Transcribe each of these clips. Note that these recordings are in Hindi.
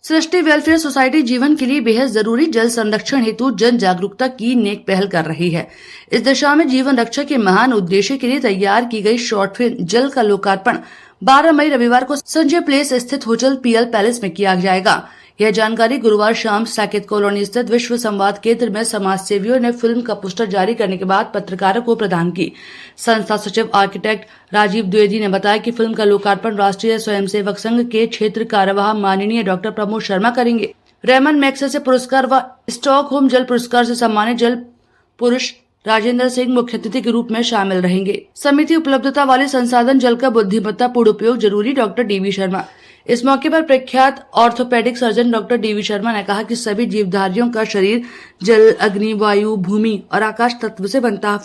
सृष्टि वेलफेयर सोसाइटी जीवन के लिए बेहद जरूरी जल संरक्षण हेतु जन जागरूकता की नेक पहल कर रही है। इस दिशा में जीवन रक्षा के महान उद्देश्य के लिए तैयार की गई शॉर्ट फिल्म जल का लोकार्पण 12 मई रविवार को संजय प्लेस स्थित होटल पीएल पैलेस में किया जाएगा। यह जानकारी गुरुवार शाम साकेत कॉलोनी स्थित विश्व संवाद केंद्र में समाज सेवियों ने फिल्म का पोस्टर जारी करने के बाद पत्रकारों को प्रदान की। संस्था सचिव आर्किटेक्ट राजीव द्विवेदी ने बताया कि फिल्म का लोकार्पण राष्ट्रीय स्वयंसेवक संघ के क्षेत्र कार्यवाह माननीय डॉक्टर प्रमोद शर्मा करेंगे। रेमन मैग्सेसे पुरस्कार व स्टॉकहोम जल पुरस्कार से सम्मानित जल पुरुष राजेंद्र सिंह मुख्य अतिथि के रूप में शामिल रहेंगे। समिति उपलब्धता वाले संसाधन जल का बुद्धिमत्ता पूर्ण उपयोग जरूरी डॉक्टर डीवी शर्मा। इस मौके पर प्रख्यात orthopaedic surgeon doctor D V Sharma ने कहा कि सभी जीवधारियों का शरीर जल, अग्नि, वायु, भूमि और आकाश तत्व से बनता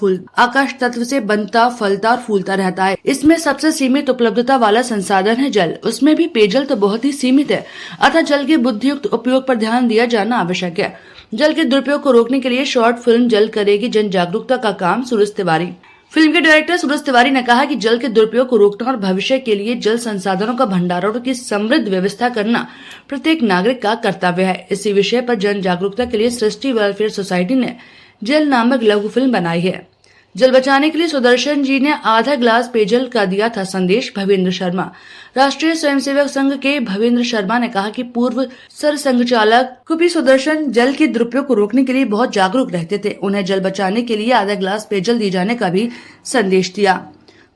फलता और फूलता रहता है। इसमें सबसे सीमित उपलब्धता वाला संसाधन है जल। उसमें भी पेयजल तो बहुत ही सीमित है, अतः जल के बुद्धियुक्त उपयोग पर ध्यान दिया जाना आवश्यक है। जल के दुरुपयोग को रोकने के लिए शॉर्ट फिल्म जल करेगी जन जागरूकता का काम। सूरज तिवारी फिल्म के डायरेक्टर सूरज तिवारी ने कहा कि जल के दुरुपयोग को रोकना और भविष्य के लिए जल संसाधनों का भंडारण की समृद्ध व्यवस्था करना प्रत्येक नागरिक का कर्तव्य है। इसी विषय पर जन जागरूकता के लिए सृष्टि वेलफेयर सोसाइटी ने जल नामक लघु फिल्म बनाई है। जल बचाने के लिए सुदर्शन जी ने आधा गिलास पेयजल का दिया था संदेश। भवेंद्र शर्मा राष्ट्रीय स्वयंसेवक संघ के भवेंद्र शर्मा ने कहा कि पूर्व सर संघचालक कुपी सुदर्शन जल के दुरुपयोग को रोकने के लिए बहुत जागरूक रहते थे। उन्हें जल बचाने के लिए आधा गिलास पेयजल दिए जाने का भी संदेश दिया।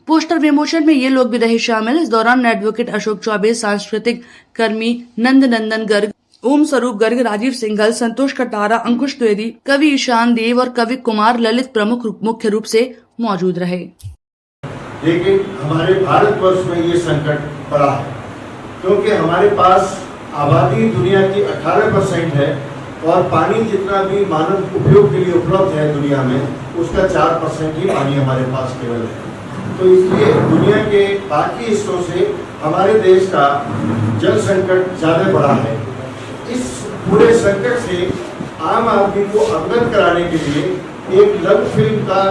पोस्टर विमोचन में ये लोग भी रहे शामिल। इस दौरान एडवोकेट अशोक चौबे, सांस्कृतिक कर्मी नंद नंदन गर्ग, ओम स्वरूप गर्ग, राजीव सिंघल, संतोष कटारा, अंकुश द्विवेदी, कवि ईशान देव और कवि कुमार ललित प्रमुख मुख्य रूप से मौजूद रहे। लेकिन हमारे भारतवर्ष में ये संकट पड़ा है क्योंकि हमारे पास आबादी दुनिया की 18% है और पानी जितना भी मानव उपयोग के लिए उपलब्ध है दुनिया में, उसका 4% ही पानी हमारे पास केवल है। तो इसलिए दुनिया के बाकी हिस्सों से हमारे देश का जल संकट ज्यादा बड़ा है। इस पूरे संकट से आम आदमी को अवगत कराने के लिए एक लघु फिल्म का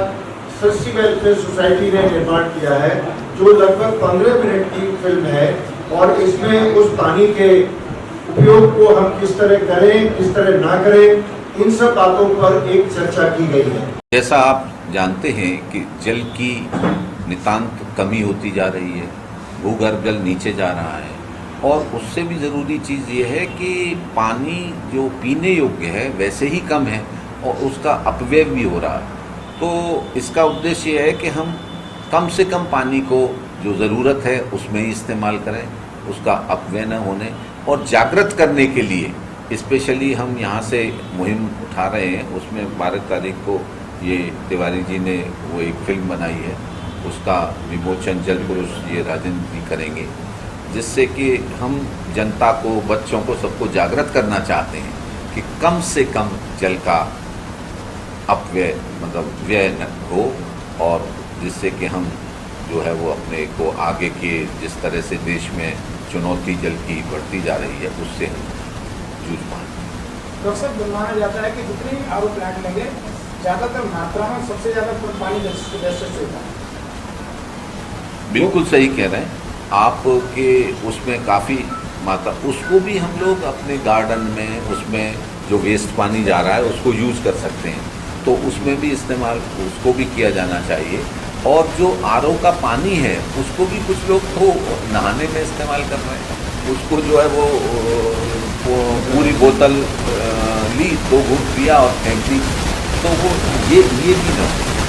सृष्टि वेलफेयर सोसाइटी ने निर्माण किया है, जो लगभग 15 मिनट की फिल्म है और इसमें उस पानी के उपयोग को हम किस तरह करें, किस तरह ना करें, इन सब बातों पर एक चर्चा की गई है। जैसा आप जानते हैं कि जल की नितांत कमी होती जा रही है, भूगर्भ जल नीचे जा रहा है और उससे भी ज़रूरी चीज़ ये है कि पानी जो पीने योग्य है वैसे ही कम है और उसका अपव्यय भी हो रहा है। तो इसका उद्देश्य ये है कि हम कम से कम पानी को जो ज़रूरत है उसमें ही इस्तेमाल करें, उसका अपव्यय न होने और जागृत करने के लिए स्पेशली हम यहाँ से मुहिम उठा रहे हैं। उसमें 12 तारीख को ये तिवारी जी ने वो एक फिल्म बनाई है, उसका विमोचन जल पुरुष ये राजेंद्र जी करेंगे, जिससे कि हम जनता को, बच्चों को, सबको जागृत करना चाहते हैं कि कम से कम जल का अपव्यय मतलब व्यय न हो और जिससे कि हम जो है वो अपने को आगे के जिस तरह से देश में चुनौती जल की बढ़ती जा रही है उससे हम जूझ पाएँ। डॉक्टर साहब, माना जाता है कि जितने आरओ प्लांट लेंगे ज़्यादातर मात्रा में सबसे ज़्यादा पानी वेस्टेज होता है। बिल्कुल सही कह रहे हैं आपके, उसमें काफ़ी मात्रा, उसको भी हम लोग अपने गार्डन में उसमें जो वेस्ट पानी जा रहा है उसको यूज़ कर सकते हैं, तो उसमें भी इस्तेमाल उसको भी किया जाना चाहिए। और जो आरओ का पानी है उसको भी कुछ लोग तो नहाने में इस्तेमाल कर रहे हैं, उसको जो है वो पूरी बोतल ली, 2 घूंट पिया और फेंक दी, तो वो ये भी ना हो।